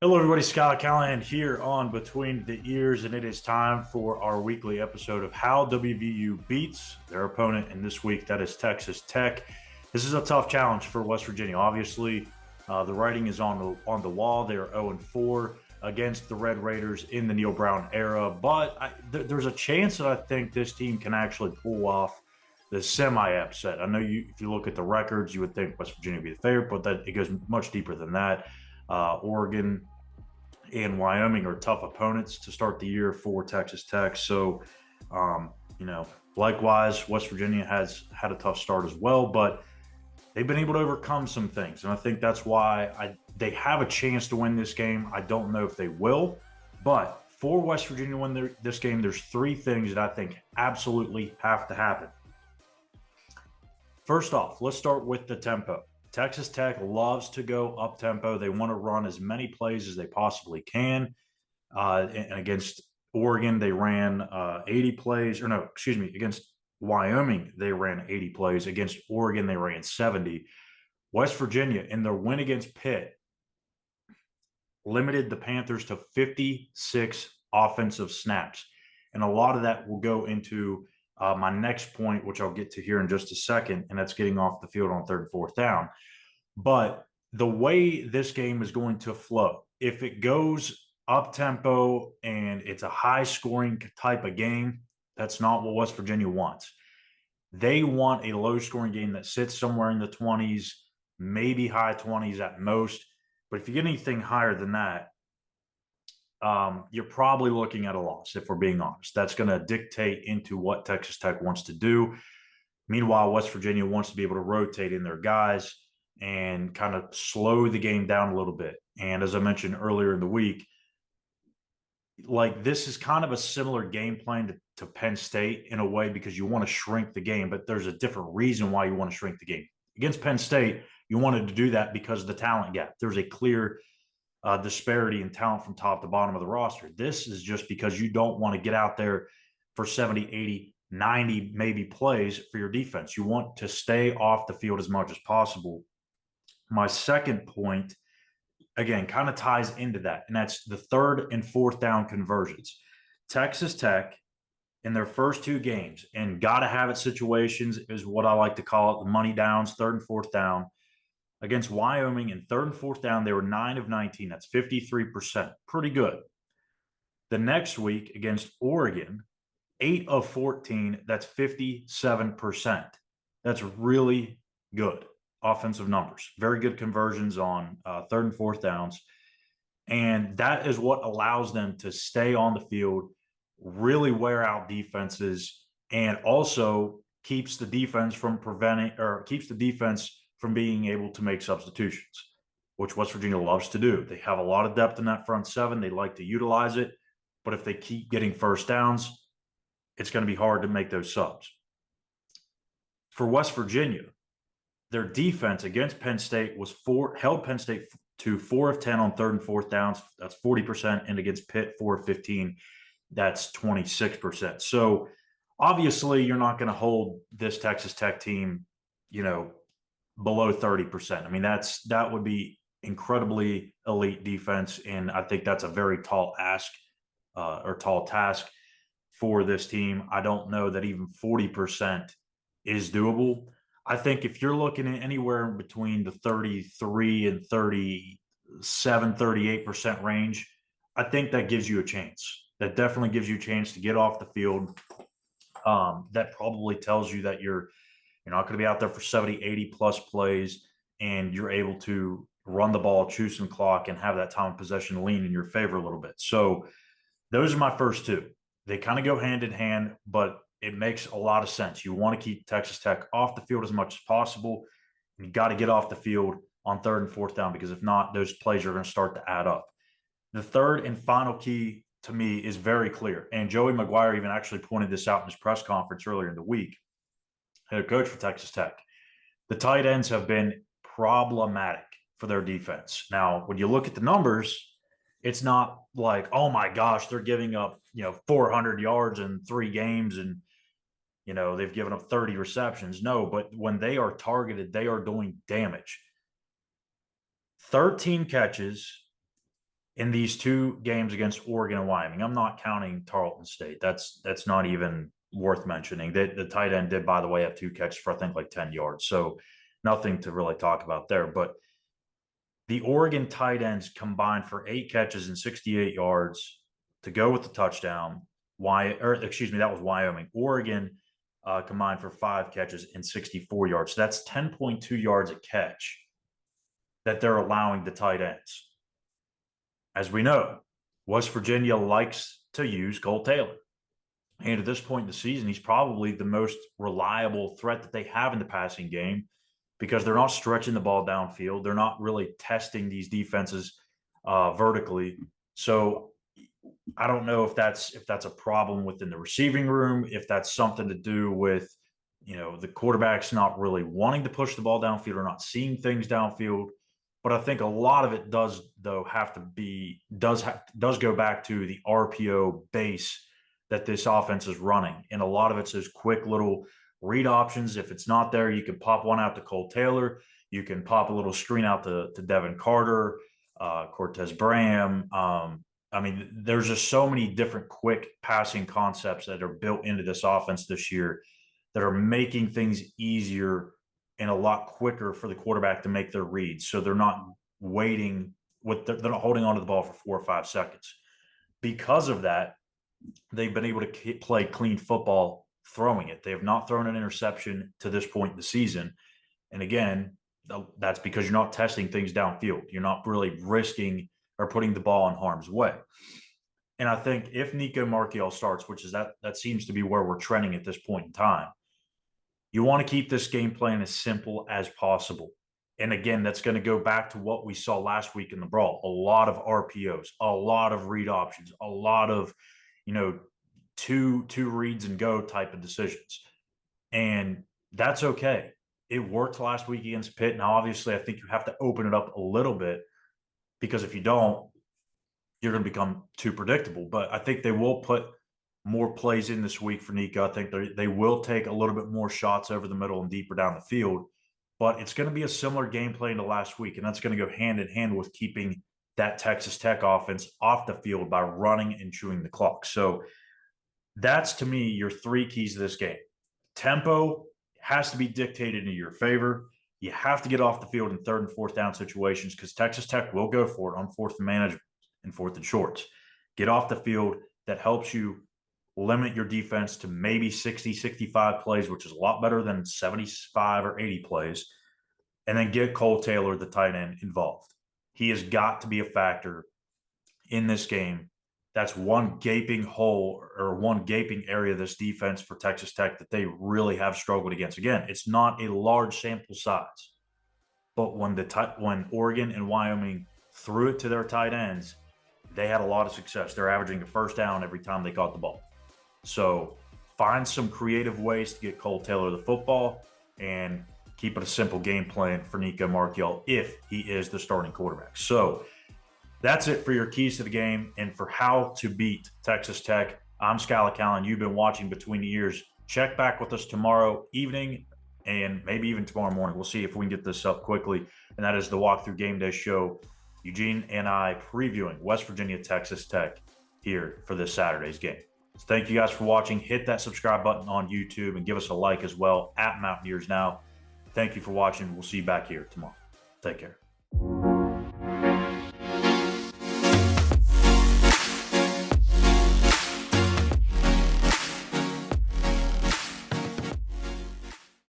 Hello, everybody. Schuyler Callihan here on Between the Ears, and it is time for our weekly episode of how WVU beats their opponent. And this week, that is Texas Tech. This is a tough challenge for West Virginia. Obviously, the writing is on the wall. They are 0-4 against the Red Raiders in the Neal Brown era, but there's a chance that I think this team can actually pull off the semi-upset. I know if you look at the records, you would think West Virginia would be the favorite, but that it goes much deeper than that. Oregon and Wyoming are tough opponents to start the year for Texas Tech. So, likewise, West Virginia has had a tough start as well, but they've been able to overcome some things. And I think that's why they have a chance to win this game. I don't know if they will, but for West Virginia to win this game, there's three things that I think absolutely have to happen. First off, let's start with the tempo. Texas Tech loves to go up tempo. They want to run as many plays as they possibly can. And against Oregon, they ran 80 plays, or no, excuse me, against Wyoming, they ran 80 plays. Against Oregon, they ran 70. West Virginia, in their win against Pitt, limited the Panthers to 56 offensive snaps. And a lot of that will go into my next point, which I'll get to here in just a second, and that's getting off the field on third and fourth down. But the way this game is going to flow, if it goes up tempo and it's a high scoring type of game, that's not what West Virginia wants. They want a low scoring game that sits somewhere in the 20s, maybe high 20s at most. But if you get anything higher than that, you're probably looking at a loss, if we're being honest. That's going to dictate into what Texas Tech wants to do. Meanwhile, West Virginia wants to be able to rotate in their guys and kind of slow the game down a little bit. And as I mentioned earlier in the week, this is kind of a similar game plan to Penn State in a way, because you want to shrink the game, but there's a different reason why you want to shrink the game. Against Penn State, you wanted to do that because of the talent gap. There's a clear disparity in talent from top to bottom of the roster. This is just because you don't want to get out there for 70, 80, 90 maybe plays for your defense. You want to stay off the field as much as possible. My second point, again, kind of ties into that, and that's the third and fourth down conversions. Texas Tech, in their first two games, and gotta have it situations is what I like to call it, the money downs, third and fourth down. Against Wyoming in third and fourth down, they were 9 of 19. That's 53%. Pretty good. The next week against Oregon, 8 of 14. That's 57%. That's really good offensive numbers. Very good conversions on third and fourth downs. And that is what allows them to stay on the field, really wear out defenses, and also keeps the defense from being able to make substitutions, which West Virginia loves to do. They have a lot of depth in that front seven. They like to utilize it. But if they keep getting first downs, it's going to be hard to make those subs. For West Virginia, their defense against Penn State held Penn State to 4 of 10 on third and fourth downs. That's 40%. And against Pitt, 4 of 15. That's 26%. So obviously you're not going to hold this Texas Tech team, below 30%. I mean, that would be incredibly elite defense. And I think that's a very tall task for this team. I don't know that even 40% is doable. I think if you're looking at anywhere between the 33 and 37, 38% range, I think that gives you a chance. That definitely gives you a chance to get off the field. That probably tells you that you're not going to be out there for 70, 80 plus plays, and you're able to run the ball, chew some clock, and have that time of possession lean in your favor a little bit. So those are my first two. They kind of go hand in hand, but it makes a lot of sense. You want to keep Texas Tech off the field as much as possible. And you got to get off the field on third and fourth down, because if not, those plays are going to start to add up. The third and final key to me is very clear. And Joey McGuire even actually pointed this out in his press conference earlier in the week. Head coach for Texas Tech. The tight ends have been problematic for their defense. Now, when you look at the numbers, it's not like, oh my gosh, they're giving up, 400 yards in 3 games and, they've given up 30 receptions. No, but when they are targeted, they are doing damage. 13 catches in these two games against Oregon and Wyoming, I'm not counting Tarleton State. That's not even worth mentioning. The tight end did, by the way, have 2 catches for I think like 10 yards. So nothing to really talk about there. But the Oregon tight ends combined for 8 catches and 68 yards to go with the touchdown. That was Wyoming. Oregon combined for 5 catches and 64 yards. So that's 10.2 yards a catch that they're allowing the tight ends. As we know, West Virginia likes to use Cole Taylor. And at this point in the season, he's probably the most reliable threat that they have in the passing game because they're not stretching the ball downfield. They're not really testing these defenses vertically. So I don't know if that's a problem within the receiving room, if that's something to do with, the quarterback's not really wanting to push the ball downfield or not seeing things downfield. But I think a lot of it does go back to the RPO base that this offense is running. And a lot of it's those quick little read options. If it's not there, you can pop one out to Cole Taylor. You can pop a little screen out to Devin Carter, Cortez Bram. There's just so many different quick passing concepts that are built into this offense this year that are making things easier and a lot quicker for the quarterback to make their reads. So they're not they're not holding onto the ball for 4 or 5 seconds. Because of that, they've been able to play clean football throwing it. They have not thrown an interception to this point in the season. And again, that's because you're not testing things downfield. You're not really risking or putting the ball in harm's way. And I think if Nico Marchiol starts, which is that seems to be where we're trending at this point in time, you want to keep this game plan as simple as possible. And again, that's going to go back to what we saw last week in the brawl. A lot of RPOs, a lot of read options, a lot of, two reads and go type of decisions. And that's okay. It worked last week against Pitt. Now, obviously, I think you have to open it up a little bit because if you don't, you're going to become too predictable. But I think they will put more plays in this week for Nico. I think they will take a little bit more shots over the middle and deeper down the field. But it's going to be a similar game plan to last week, and that's going to go hand in hand with keeping that Texas Tech offense off the field by running and chewing the clock. So that's, to me, your 3 keys to this game. Tempo has to be dictated in your favor. You have to get off the field in 3rd and 4th down situations because Texas Tech will go for it on 4th and management and 4th and shorts. Get off the field. That helps you limit your defense to maybe 60, 65 plays, which is a lot better than 75 or 80 plays. And then get Cole Taylor, the tight end, involved. He has got to be a factor in this game. That's one gaping hole or one gaping area of this defense for Texas Tech that they really have struggled against. Again, it's not a large sample size, but when Oregon and Wyoming threw it to their tight ends, they had a lot of success. They're averaging a first down every time they caught the ball. So find some creative ways to get Cole Taylor the football and keep it a simple game plan for Nico Marchiol if he is the starting quarterback. So that's it for your keys to the game and for how to beat Texas Tech. I'm Schuyler Callihan. You've been watching Between the Ears. Check back with us tomorrow evening and maybe even tomorrow morning. We'll see if we can get this up quickly. And that is the Walkthrough Game Day Show. Eugene and I previewing West Virginia, Texas Tech here for this Saturday's game. So thank you guys for watching. Hit that subscribe button on YouTube and give us a like as well at Mountaineers Now. Thank you for watching. We'll see you back here tomorrow. Take care.